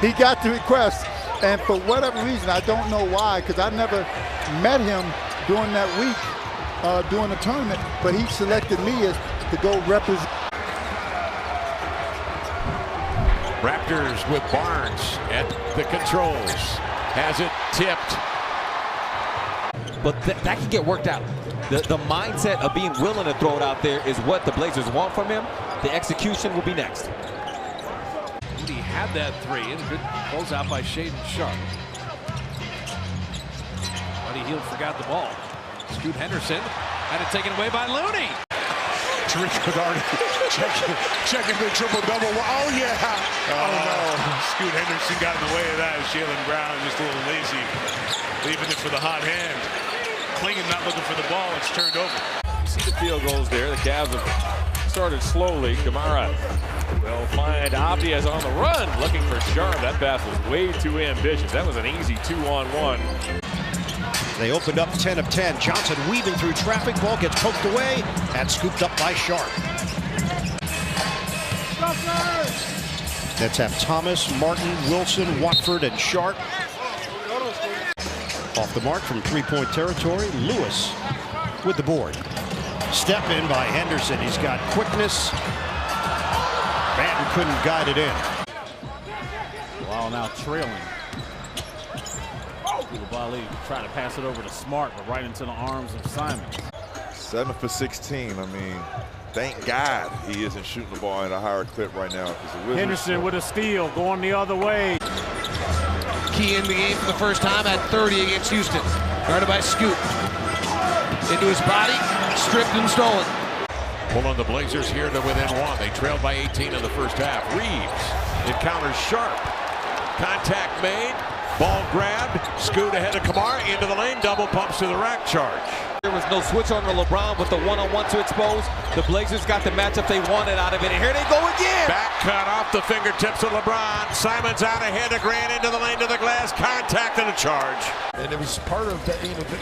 He got the request, and for whatever reason, I don't know why, because I never met him during that week, during the tournament, but he selected me as to go represent. Raptors with Barnes at the controls. Has it tipped. But that can get worked out. The mindset of being willing to throw it out there is what the Blazers want from him. The execution will be next. He had that three, and a good closeout by Shaedon Sharpe. Buddy Hield forgot the ball. Scoot Henderson had it taken away by Looney. Tariq Bedard checking the triple-double. Oh, yeah. Oh, no. Scoot Henderson got in the way of that. Jaylen Brown just a little lazy, leaving it for the hot hand. Klingon not looking for the ball. It's turned over. You see the field goals there. The Cavs have started slowly. Kamara will find Abdias on the run, looking for Sharpe. That pass was way too ambitious. That was an easy 2-on-1. They opened up 10 of 10. Johnson weaving through traffic. Ball gets poked away and scooped up by Sharpe. Nets have Thomas, Martin, Wilson, Watford, and Sharpe. Off the mark from three-point territory, Lewis with the board. Step in by Henderson. He's got quickness. Banton couldn't guide it in. Wow, now trailing. Koulibaly trying to pass it over to Smart, but right into the arms of Simons. 7 for 16. I mean, thank God he isn't shooting the ball at a higher clip right now. Henderson with a steal, going the other way. Key in the game for the first time at 30 against Houston. Guarded by Scoot. Into his body, stripped and stolen. Pulling the Blazers here to within one. They trailed by 18 in the first half. Reeves encounters Sharpe. Contact made. Ball grabbed. Scoot ahead of Kamara into the lane. Double pumps to the rack charge. There was no switch on the LeBron with the one-on-one to expose. The Blazers got the matchup they wanted out of it. And here they go again. Back cut off the fingertips of LeBron. Simons out ahead of Grant into the lane to the glass. Contact and a charge. And it was part of that.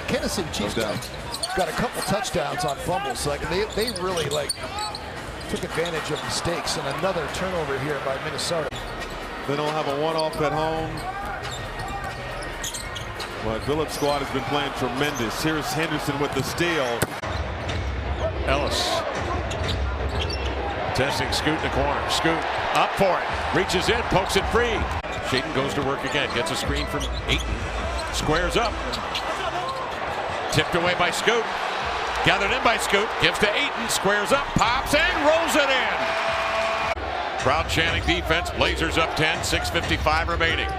Kansas City Chiefs got a couple touchdowns on fumbles. Like they really took advantage of mistakes, and another turnover here by Minnesota. They don't have a one-off at home. But Phillips' squad has been playing tremendous. Here's Henderson with the steal. Ellis testing Scoot in the corner. Scoot up for it. Reaches in, pokes it free. Shaedon goes to work again. Gets a screen from Ayton. Squares up. Tipped away by Scoot. Gathered in by Scoot. Gives to Ayton. Squares up. Pops and rolls it in. Crowd chanting defense. Blazers up 10. 6:55 remaining.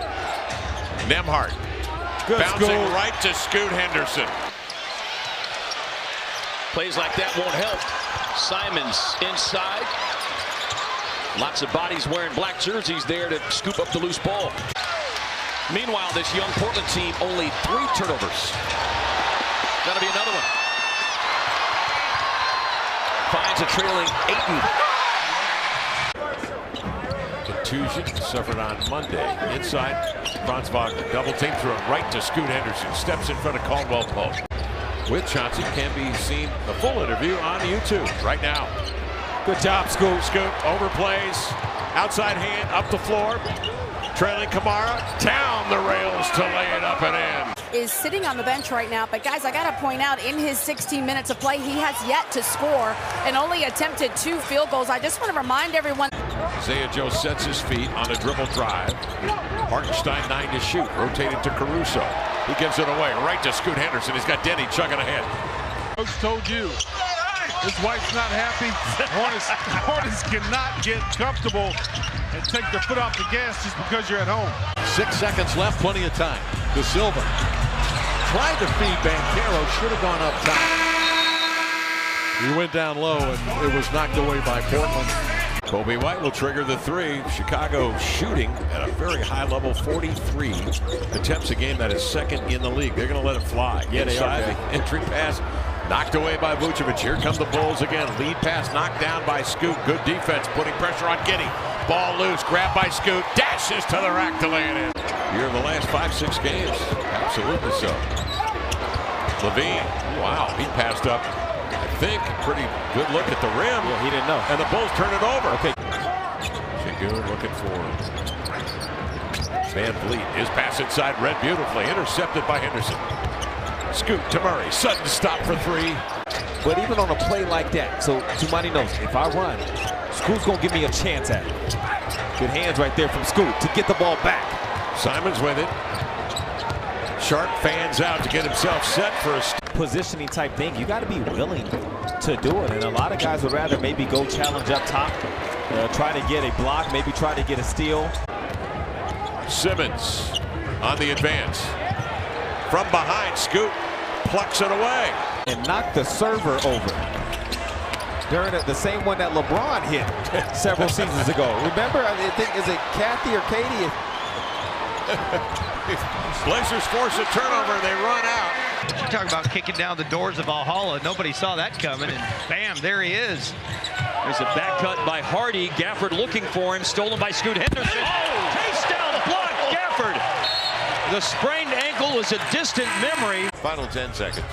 Nembhard. Good bouncing school. right to Scoot Henderson. Plays like that won't help. Simons inside. Lots of bodies wearing black jerseys there to scoop up the loose ball. Meanwhile, this young Portland team, only 3 turnovers. Gotta be another one. Finds a trailing Ayton. Contusion suffered on Monday. Inside, Franz Wagner double team through it right to Scoot Henderson. Steps in front of Caldwell Pope. With Chauncey can be seen the full interview on YouTube right now. Good job, Scoot. Scoot overplays, outside hand up the floor. Trailing Kamara down the rails to lay it up and in. Is sitting on the bench right now, but guys, I got to point out, in his 16 minutes of play, he has yet to score and only attempted 2 field goals. I just want to remind everyone. Isaiah Joe sets his feet on a dribble drive. Hartenstein 9 to shoot, rotated to Caruso. He gives it away right to Scoot Henderson. He's got Denny chugging ahead. Coach told you, his wife's not happy. Hornets cannot get comfortable and take their foot off the gas just because you're at home. 6 seconds left, plenty of time. De Silva tried to feed Banchero, should have gone up top. He went down low and it was knocked away by Portland. Kobe White will trigger the 3. Chicago shooting at a very high level, 43 attempts a game. That is second in the league. They're going to let it fly. Yeah, they are. The entry pass knocked away by Vucevic. Here come the Bulls again. Lead pass knocked down by Scoot. Good defense, putting pressure on Giddey. Ball loose, grabbed by Scoot. Dashes to the rack to lay it in. Here in the last 5-6 games. Absolutely so. Levine, wow, he passed up. I think pretty good look at the rim. Yeah, he didn't know. And the Bulls turn it over. Okay. Şengün looking for Van Vliet, his pass inside read beautifully, intercepted by Henderson. Scoot to Murray, sudden stop for three. But even on a play like that, so Tumani knows if I run, Scoot's gonna give me a chance at it. Good hands right there from Scoot to get the ball back. Simons with it. Sharp fans out to get himself set for a positioning type thing. You got to be willing to do it, and a lot of guys would rather maybe go challenge up top, try to get a block, maybe try to get a steal. Simmons on the advance. From behind, Scoot plucks it away. And knocked the server over. During the same one that LeBron hit several seasons ago. Remember, I think, is it Kathy or Katie? Blazers force a turnover, they run out. You talk about kicking down the doors of Valhalla. Nobody saw that coming, and bam, there he is. There's a back cut by Hardy. Gafford looking for him, stolen by Scoot Henderson. Oh! Chase down the block, Gafford. The sprained ankle was a distant memory. Final 10 seconds.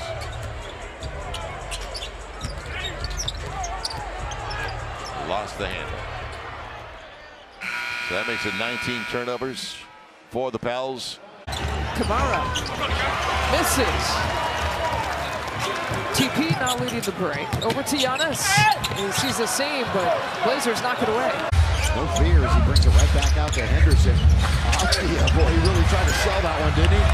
Lost the handle. So that makes it 19 turnovers for the Pels. Kamara misses. TP now leading the break. Over to Giannis. He sees the same, but Blazers knock it away. No fear as he brings it right back out to Henderson. Yeah, boy, he really tried to sell that one, didn't he?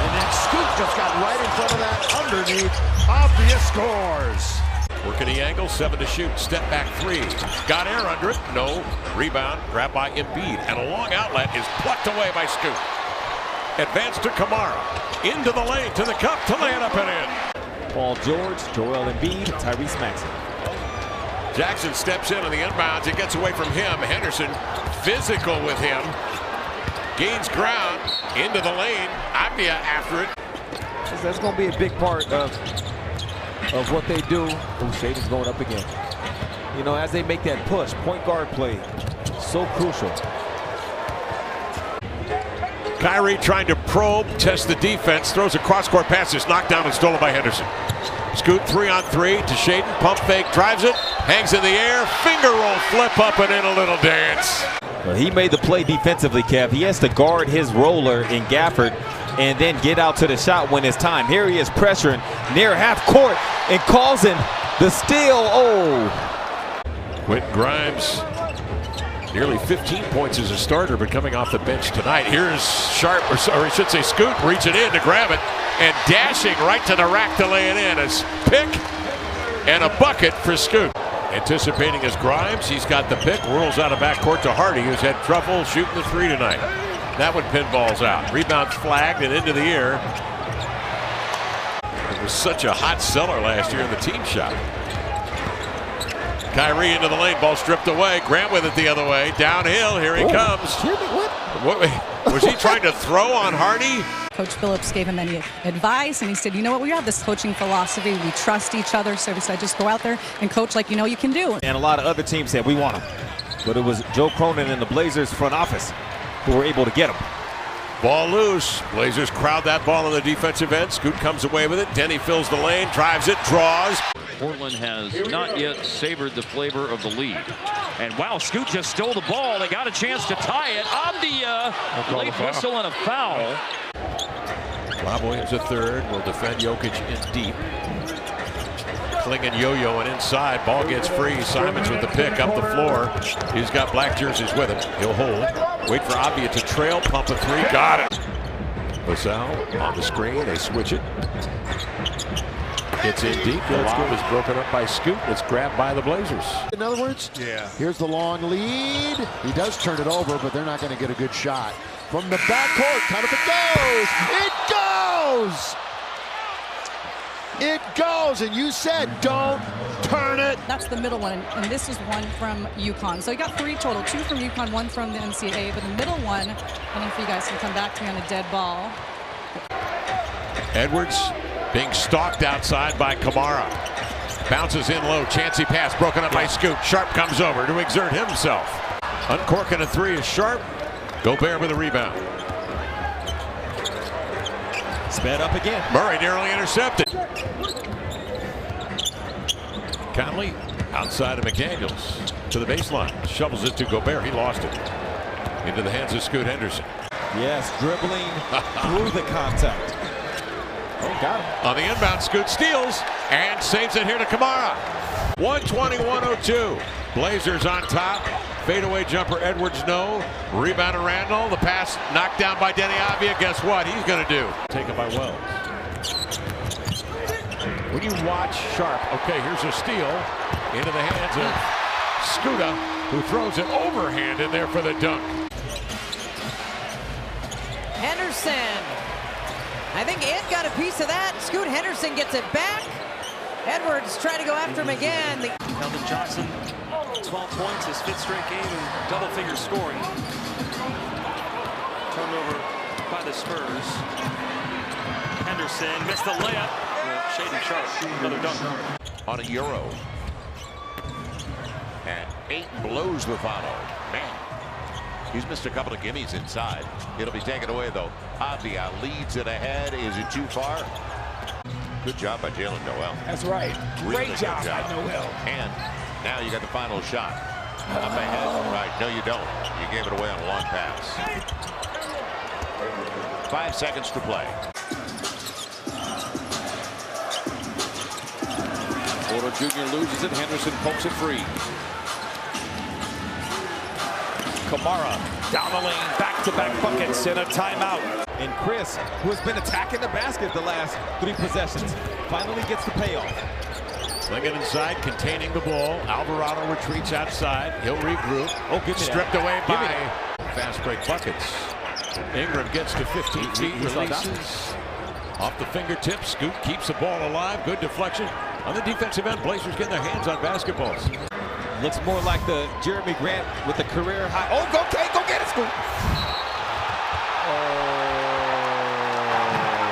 And then Scoot just got right in front of that underneath. Obvious scores. Working the angle, 7 to shoot, step back 3. Got air under it, no. Rebound, grabbed by Embiid, and a long outlet is plucked away by Scoot. Advance to Kamara, into the lane, to the cup, to lay it up and in. Paul George, Joel Embiid, Tyrese Maxey. Jackson steps in on the inbounds, it gets away from him. Henderson, physical with him. Gains ground, into the lane, Abdia after it. That's going to be a big part of what they do. Oh, Shaden's going up again. You know, as they make that push, point guard play, so crucial. Kyrie trying to probe, test the defense, throws a cross-court pass, is knocked down and stolen by Henderson. Scoot 3-on-3 to Shaden, pump fake, drives it, hangs in the air, finger roll, flip up and in a little dance. Well, he made the play defensively, Kev. He has to guard his roller in Gafford and then get out to the shot when it's time. Here he is pressuring near half court and causing the steal. Oh. Quentin Grimes, nearly 15 points as a starter, but coming off the bench tonight. Here's Sharp, or I should say Scoot, reaching in to grab it and dashing right to the rack to lay it in. A pick and a bucket for Scoot. Anticipating his Grimes, he's got the pick, whirls out of backcourt to Hardy, who's had trouble shooting the 3 tonight. That one pinballs out. Rebound flagged and into the air. It was such a hot seller last year in the team shot. Kyrie into the lane, ball stripped away. Grant with it the other way. Downhill, here he comes. What? Was he trying to throw on Hardy? Coach Phillips gave him any advice, and he said, you know what, we have this coaching philosophy. We trust each other, so we said, just go out there and coach like you know you can do. And a lot of other teams said, we want him. But it was Joe Cronin and the Blazers front office who were able to get him. Ball loose. Blazers crowd that ball on the defensive end. Scoot comes away with it. Denny fills the lane, drives it, draws. Portland has not yet savored the flavor of the lead. And wow, Scoot just stole the ball. They got a chance to tie it. Abdia, late whistle and a foul. Rob Williams, a third, will defend Jokic in deep. Klingin yo-yoing inside. Ball gets free. Simons with the pick up the floor. He's got black jerseys with him. He'll hold. Wait for Abdia to trail. Pump a 3. Got it. Vassell on the screen. They switch it. Gets in deep. The lob is broken up by Scoot. It's grabbed by the Blazers. In other words, here's the long lead. He does turn it over, but they're not going to get a good shot. From the backcourt, kind of it goes! It goes! And you said, don't turn it. That's the middle one, and this is one from UConn. So you got 3 total, 2 from UConn, 1 from the NCAA, but the middle one, I don't know if you guys can come back to me on a dead ball. Edwards being stalked outside by Kamara. Bounces in low, chancy pass broken up by Scoot. Sharp comes over to exert himself. Uncorking a 3 is Sharp. Gobert with a rebound. Sped up again. Murray nearly intercepted. Conley outside of McDaniels to the baseline. Shovels it to Gobert. He lost it. Into the hands of Scoot Henderson. Yes, dribbling through the contact. Oh, got him. On the inbound, Scoot steals and saves it here to Kamara. 120-102. Blazers on top. Fadeaway jumper, Edwards, no. Rebound to Randall. The pass knocked down by Denny Avia. Guess what he's going to do? Taken by Wells. When you watch Sharp, okay, here's a steal into the hands of Scuda, who throws it overhand in there for the dunk. Henderson. I think Ed got a piece of that. Scoot Henderson gets it back. Edwards trying to go after him again. Keldon Johnson, 12 points, his 5th straight game in double-figure scoring. Turned over by the Spurs. Henderson missed the layup. Shaden Sharp, another dunk. On a Euro. And 8 blows the follow. Man, he's missed a couple of gimmies inside. It'll be taken away, though. Avia leads it ahead. Is it too far? Good job by Jalen Noel. That's right. Really Great job by Noel. And now you got the final shot. Up ahead. Right. No, you don't. You gave it away on a long pass. 5 seconds to play. Porter Jr. loses it. Henderson pokes it free. Kamara down the lane. Back-to-back buckets and a timeout. And Chris, who has been attacking the basket the last 3 possessions, finally gets the payoff. Sling it inside, containing the ball. Alvarado retreats outside. He'll regroup. Oh, give me stripped that. away by fast break buckets. Ingram gets to 15 feet, releases off the fingertips. Scoot keeps the ball alive. Good deflection. On the defensive end, Blazers getting their hands on basketballs. Looks more like the Jeremy Grant with the career high. Oh, go get it, Scoot.